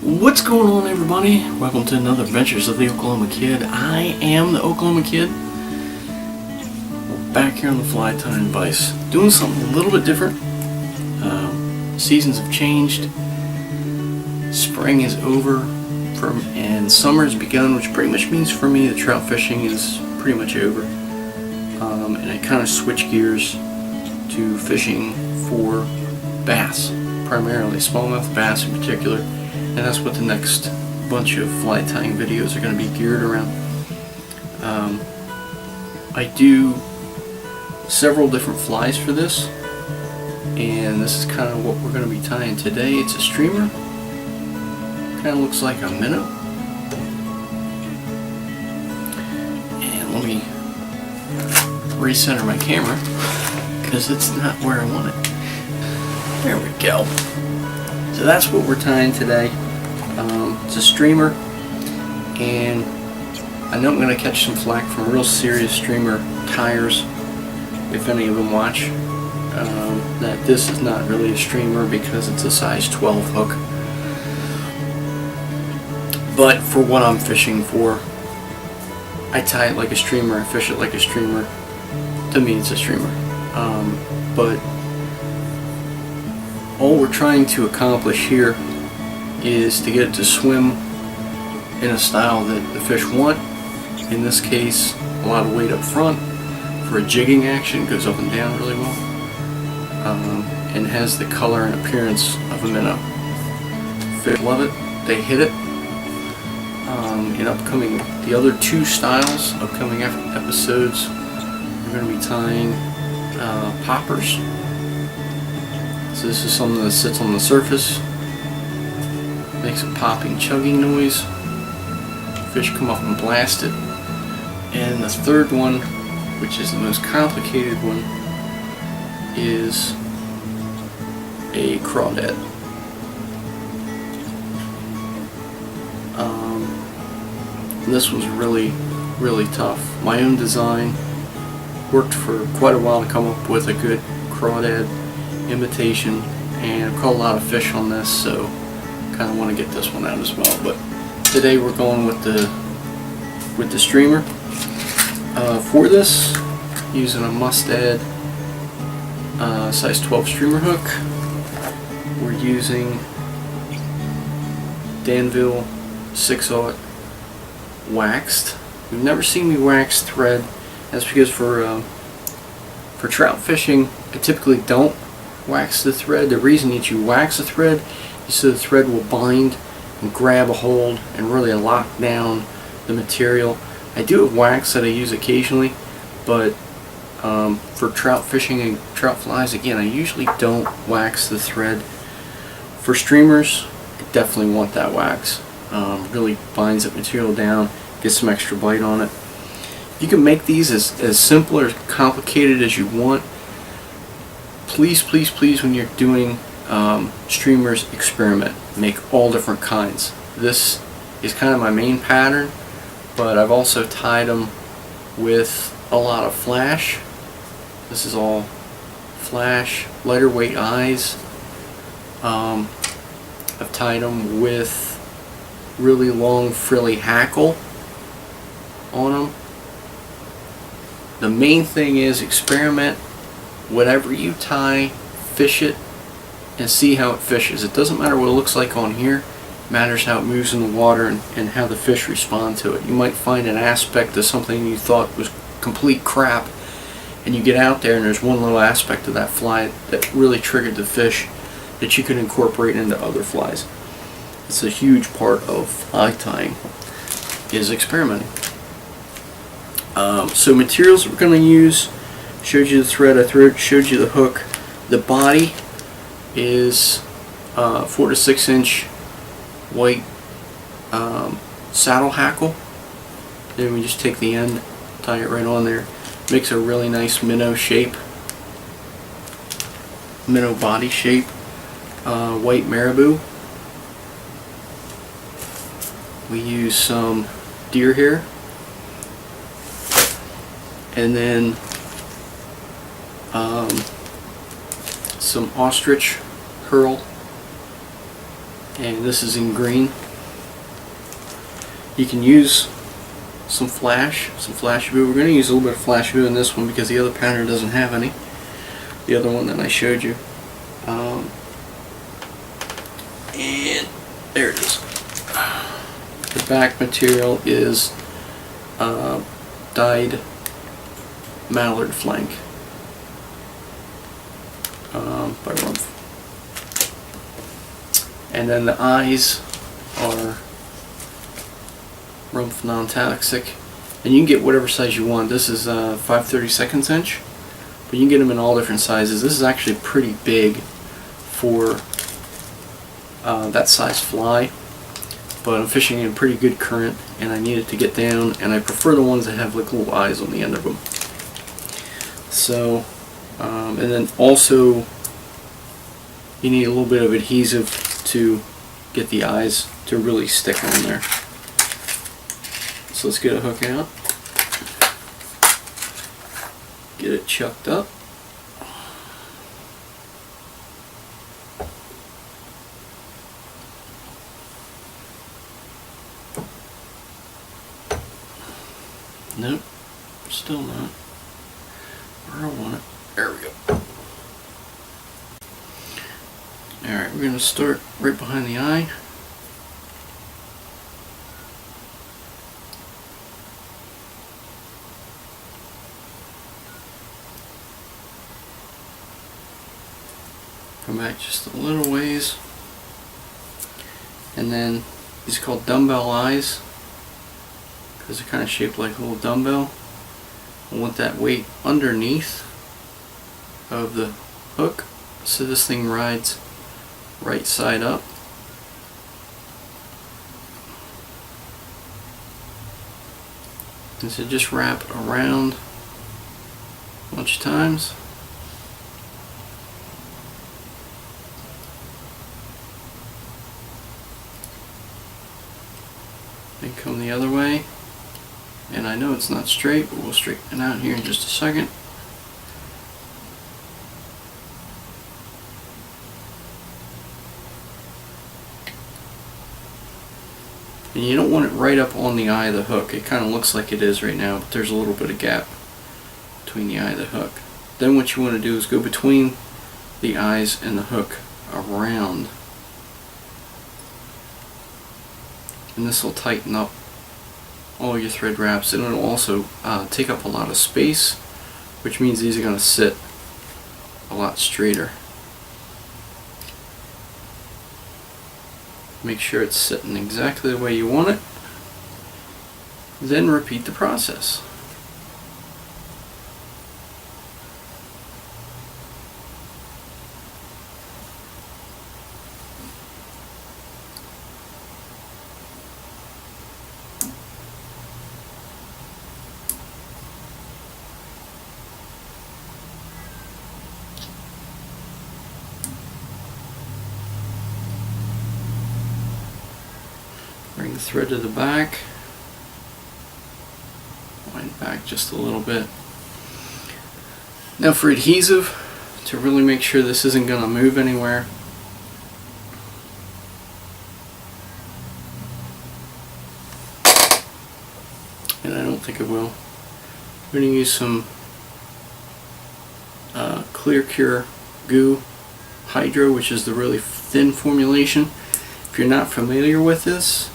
What's going on, everybody? Welcome to another Adventures of the Oklahoma Kid. I am the Oklahoma Kid. We're back here on the fly tying vise, doing something a little bit different. Seasons have changed. Spring is over, and summer has begun, which pretty much means for me that trout fishing is pretty much over. And I kind of switch gears to fishing for bass, primarily smallmouth bass in particular. And that's what the next bunch of fly tying videos are going to be geared around. I do several different flies for this, and this is kind of what we're going to be tying today. It's a streamer. Kind of looks like a minnow. And let me recenter my camera because it's not where I want it. There we go. So that's what we're tying today. It's a streamer, and I know I'm going to catch some flack from real serious streamer tiers, if any of them watch, that this is not really a streamer because it's a size 12 hook. But for what I'm fishing for, I tie it like a streamer, I fish it like a streamer. To me, it's a streamer. But all we're trying to accomplish here is to get it to swim in a style that the fish want. In this case, a lot of weight up front for a jigging action, goes up and down really well, and has the color and appearance of a minnow. Fish love it, they hit it. In the other two styles, upcoming episodes, we're going to be tying poppers. So this is something that sits on the surface, makes a popping, chugging noise. Fish come up and blast it. And the third one, which is the most complicated one, is a crawdad. This was really tough. My own design. Worked for quite a while to come up with a good crawdad imitation, and I've caught a lot of fish on this, so kind of want to get this one out as well. But today we're going with the streamer. For this, using a Mustad size 12 streamer hook. We're using Danville 6/0 waxed. You've never seen me wax thread. That's because for trout fishing, I typically don't wax the thread. The reason that you wax the thread is so the thread will bind and grab a hold and really lock down the material. I do have wax that I use occasionally, but for trout fishing and trout flies, again, I usually don't wax the thread. For streamers, I definitely want that wax. Really binds that material down, gets some extra bite on it. You can make these as simple or complicated as you want. Please, when you're doing streamers, experiment. Make all different kinds. This is kind of my main pattern, but I've also tied them with a lot of flash. This is all flash, lighter weight eyes. I've tied them with really long frilly hackle on them. The main thing is experiment. Whatever you tie, fish it and see how it fishes. It doesn't matter what it looks like on here. It matters how it moves in the water and how the fish respond to it. You might find an aspect of something you thought was complete crap, and you get out there and there's one little aspect of that fly that really triggered the fish that you can incorporate into other flies. It's a huge part of fly tying, is experimenting. So materials we're going to use, showed you the thread, I showed you the hook. The body is 4 to 6 inch white saddle hackle. Then we just take the end, tie it right on there. Makes a really nice minnow shape, minnow body shape. White Marabou. We use some deer hair, and then some ostrich curl and this is in green. You can use some flash blue. We're going to use a little bit of flash blue in this one because the other pattern doesn't have any. The other one that I showed you. And there it is. The back material is dyed Mallard flank by Rumpf. And then the eyes are Rumpf non-toxic, and you can get whatever size you want. This is 5/32 inch, but you can get them in all different sizes. This is actually pretty big for that size fly, but I'm fishing in a pretty good current and I need it to get down, and I prefer the ones that have like little eyes on the end of them. So and then also you need a little bit of adhesive to get the eyes to really stick on there. So let's get a hook out, get it chucked up. Nope, still not where I want it. There we go. Alright, we're going to start right behind the eye. Come back just a little ways, and then these are called dumbbell eyes because they're kind of shaped like a little dumbbell. I want that weight underneath of the hook so this thing rides right side up. And so just wrap around a bunch of times. Then come the other way. And I know it's not straight, but we'll straighten it out here in just a second. And you don't want it right up on the eye of the hook. It kind of looks like it is right now, but there's a little bit of gap between the eye and the hook. Then what you want to do is go between the eyes and the hook around. And this will tighten up all your thread wraps, and it'll also take up a lot of space, which means these are going to sit a lot straighter. Make sure it's sitting exactly the way you want it, then repeat the process. Bring the thread to the back, wind back just a little bit. Now for adhesive, to really make sure this isn't going to move anywhere, and I don't think it will, I'm going to use some Clear Cure Goo Hydro, which is the really thin formulation. If you're not familiar with this,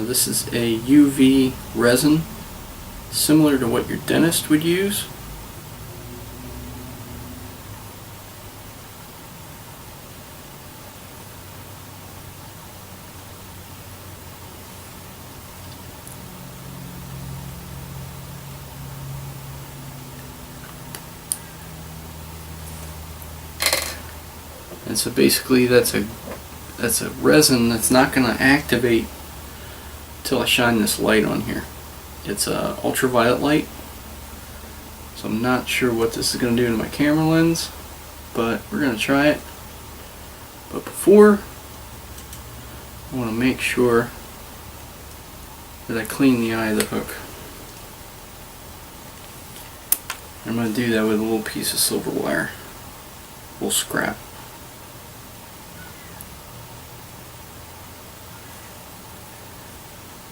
this is a UV resin similar to what your dentist would use. And so basically that's a resin that's not going to activate till I shine this light on here. It's a ultraviolet light, so I'm not sure what this is going to do to my camera lens, but we're going to try it. But before, I want to make sure that I clean the eye of the hook. I'm going to do that with a little piece of silver wire, a little scrap.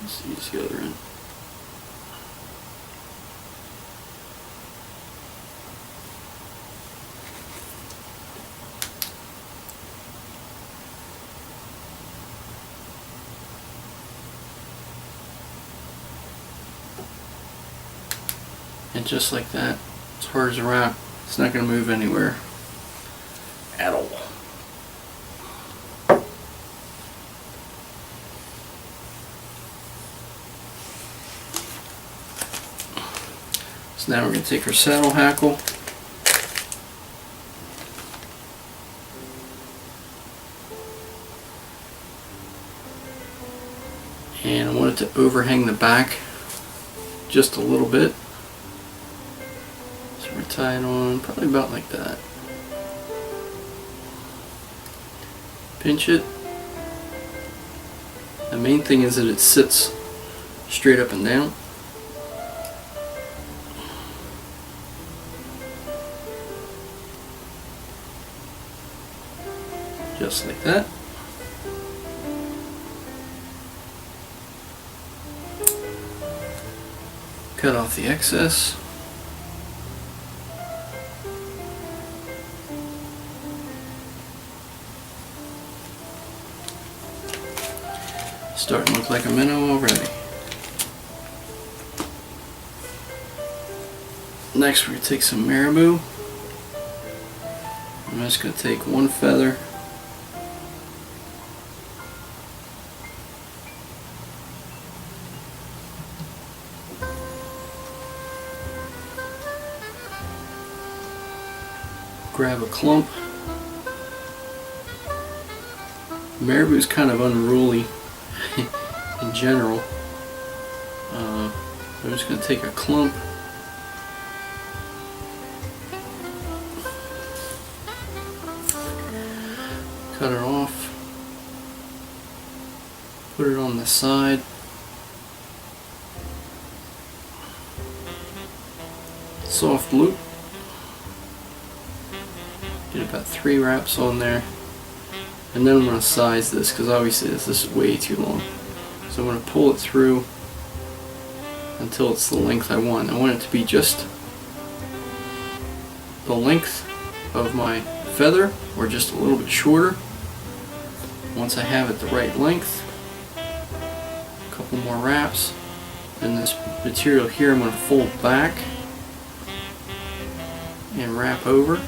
Let's use the other end. And just like that, as hard as a rock, it's not going to move anywhere at all. So now we're going to take our saddle hackle, and I want it to overhang the back just a little bit. So we're tying on probably about like that. Pinch it. The main thing is that it sits straight up and down. Just like that. Cut off the excess. Starting to look like a minnow already. Next we're going to take some Marabou. I'm just going to take one feather. Grab a clump. Marabou is kind of unruly in general. I'm just going to take a clump. Cut it off. Put it on the side. Soft loop. Get about 3 wraps on there. And then I'm going to size this because obviously this is way too long. So I'm going to pull it through until it's the length I want. I want it to be just the length of my feather or just a little bit shorter. Once I have it the right length, a couple more wraps. Then this material here I'm going to fold back and wrap over.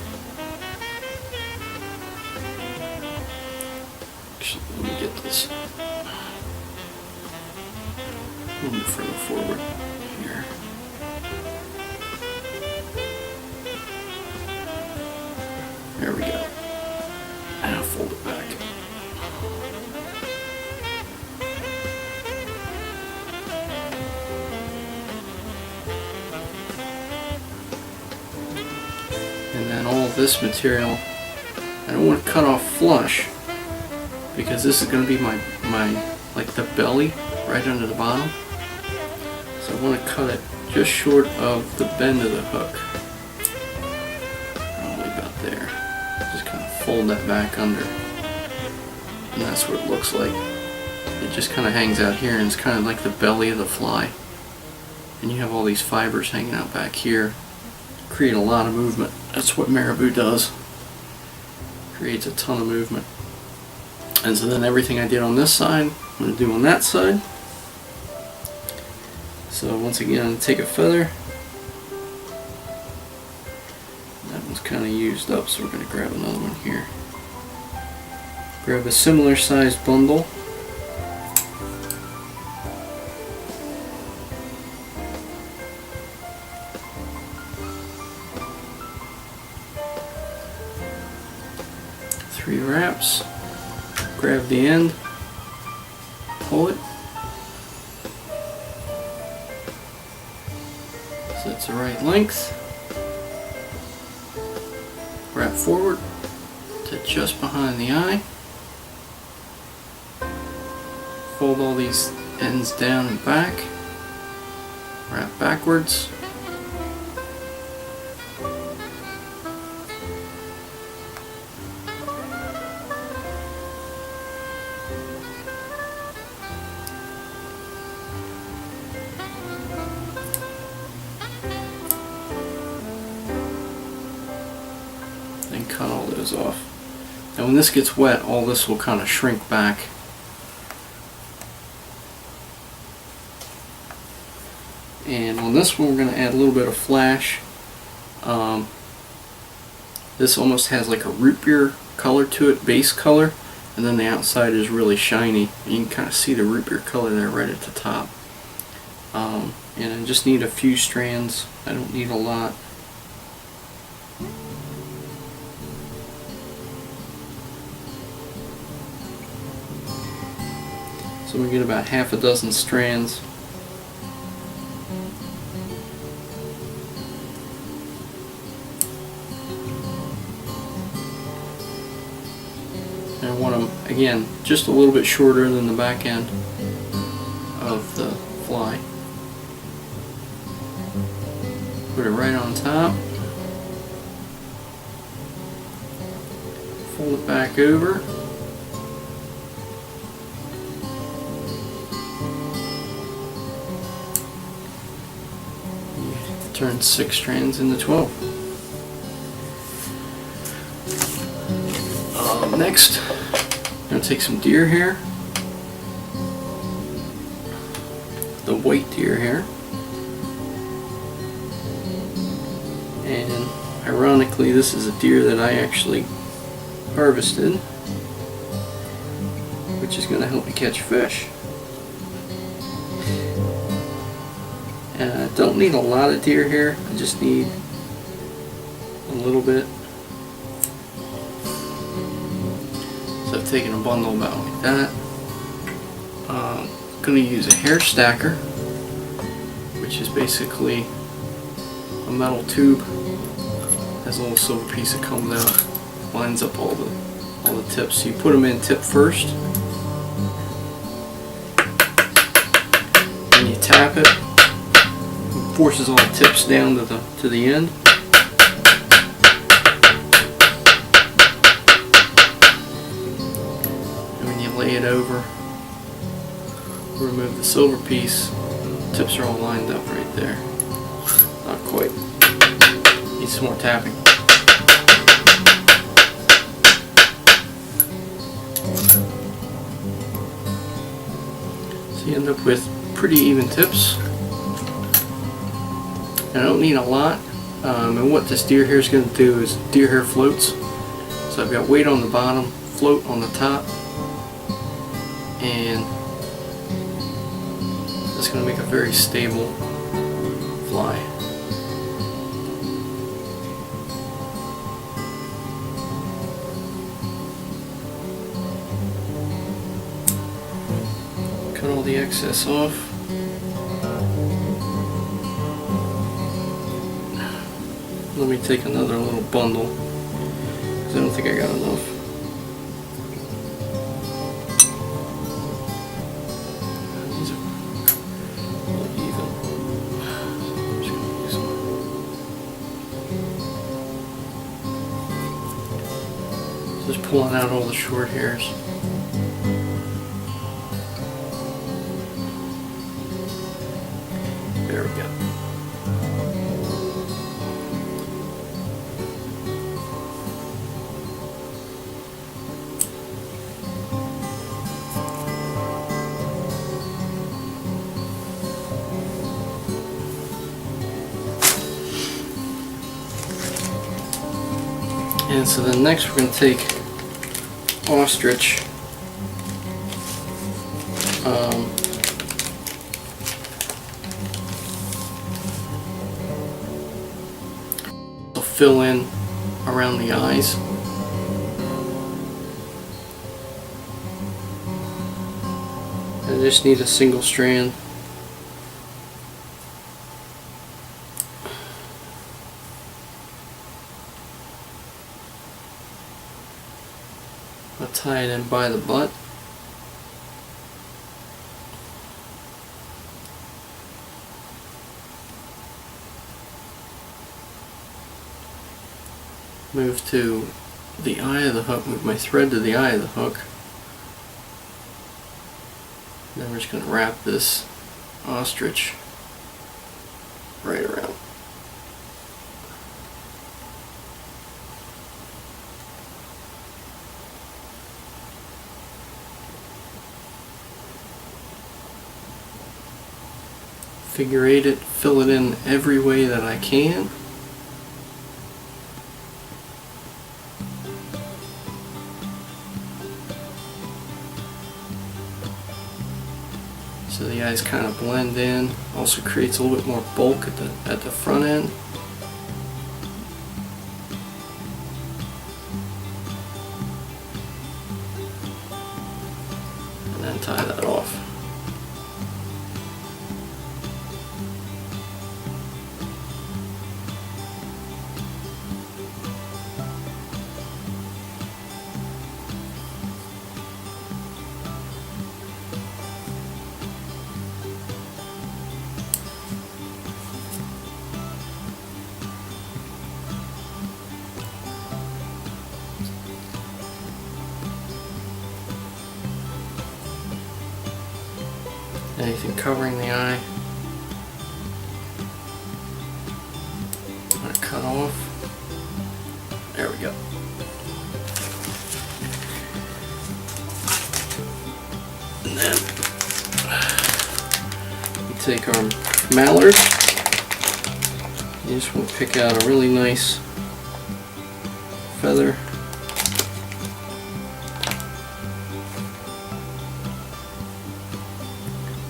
Actually, let me get this a little bit further forward here. There we go. And I'll fold it back. And then all this material, I don't want to cut off flush because this is going to be my like the belly right under the bottom. So I want to cut it just short of the bend of the hook. Probably about there. Just kind of fold that back under. And that's what it looks like. It just kind of hangs out here and it's kind of like the belly of the fly. And you have all these fibers hanging out back here. Create a lot of movement. That's what Marabou does. Creates a ton of movement. And so then everything I did on this side, I'm going to do on that side. So once again, I'm going to take a feather. That one's kind of used up, so we're going to grab another one here. Grab a similar sized bundle. Three wraps. Grab the end. Pull it. So it's the right length. Wrap forward to just behind the eye. Fold all these ends down and back. Wrap backwards. cut all those off. And when this gets wet, all this will kind of shrink back. And on this one, we're going to add a little bit of flash. This almost has like a root beer color to it, base color, and then the outside is really shiny. You can kind of see the root beer color there right at the top. And I just need a few strands. I don't need a lot. So we get about half a dozen strands. And I want them, again, just a little bit shorter than the back end of the fly. Put it right on top. Fold it back over. Turn 6 strands into 12. Next, I'm going to take some deer hair, the white deer hair, and ironically this is a deer that I actually harvested, which is going to help me catch fish. And I don't need a lot of deer hair, I just need a little bit. So I've taken a bundle about like that. I'm going to use a hair stacker, which is basically a metal tube. Has a little silver piece that comes out, lines up all the tips. So you put them in tip first, and you tap it. Forces all the tips down to the end. And when you lay it over, remove the silver piece, tips are all lined up right there. Not quite. Need some more tapping. So you end up with pretty even tips. I don't need a lot, and what this deer hair is going to do is deer hair floats. So I've got weight on the bottom, float on the top, and it's going to make a very stable fly. Cut all the excess off. Let me take another little bundle, because I don't think I got enough. These are really even. I'm just going to use them. Just pulling out all the short hairs. There we go. And so then next we're going to take ostrich, will fill in around the eyes. I just need a single strand. I'll tie it in by the butt. Move to the eye of the hook, move my thread to the eye of the hook. Then we're just going to wrap this ostrich right around. figure eight it, fill it in every way that I can. So the eyes kind of blend in. Also creates a little bit more bulk at the front end. And then tie that off. Anything covering the eye, I'm going to cut off. There we go. And then we take our Mallard. You just want to pick out a really nice feather.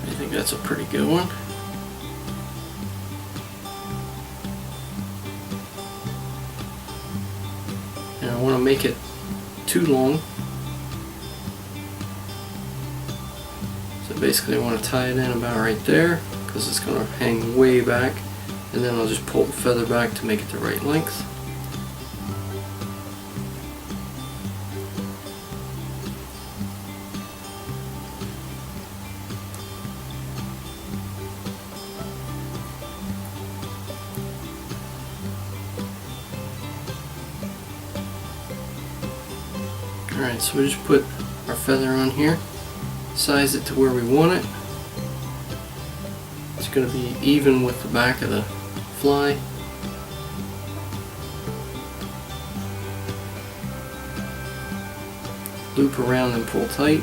I think that's a pretty good one. And I want to make it too long. So basically I want to tie it in about right there because it's going to hang way back, and then I'll just pull the feather back to make it the right length. Alright, so we just put our feather on here, size it to where we want it. It's going to be even with the back of the fly. Loop around and pull tight.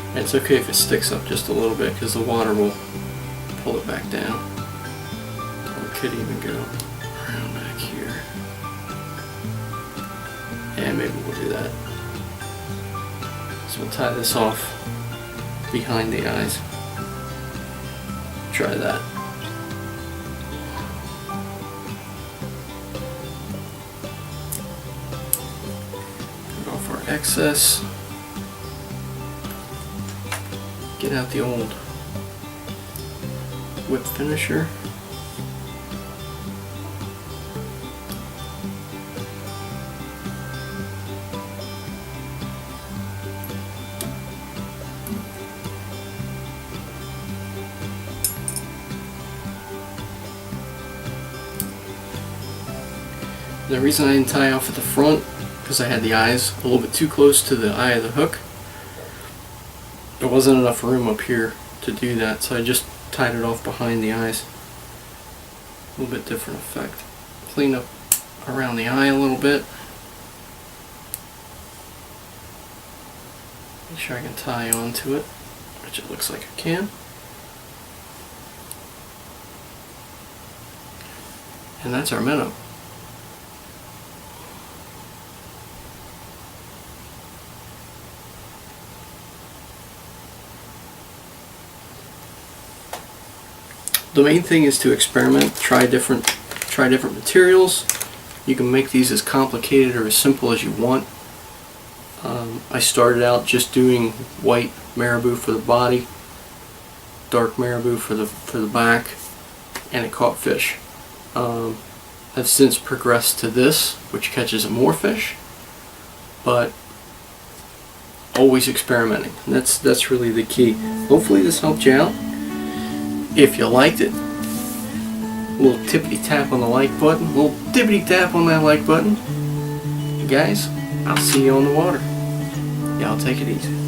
And it's okay if it sticks up just a little bit because the water will pull it back down. Or it could even go around back here. And maybe we'll do that. So we'll tie this off behind the eyes. Try that. Cut off our excess. Get out the old whip finisher. The reason I didn't tie off at the front because I had the eyes a little bit too close to the eye of the hook. There wasn't enough room up here to do that, so I just tied it off behind the eyes. A little bit different effect. Clean up around the eye a little bit. Make sure I can tie onto it, which it looks like I can. And that's our minnow. The main thing is to experiment, try different materials. You can make these as complicated or as simple as you want. I started out just doing white marabou for the body, dark marabou for the back, and it caught fish. I've since progressed to this, which catches more fish, but always experimenting. And that's really the key. Hopefully this helped you out. If you liked it, a little tippity tap on the like button, a little tippity tap on that like button. You guys, I'll see you on the water. Y'all take it easy.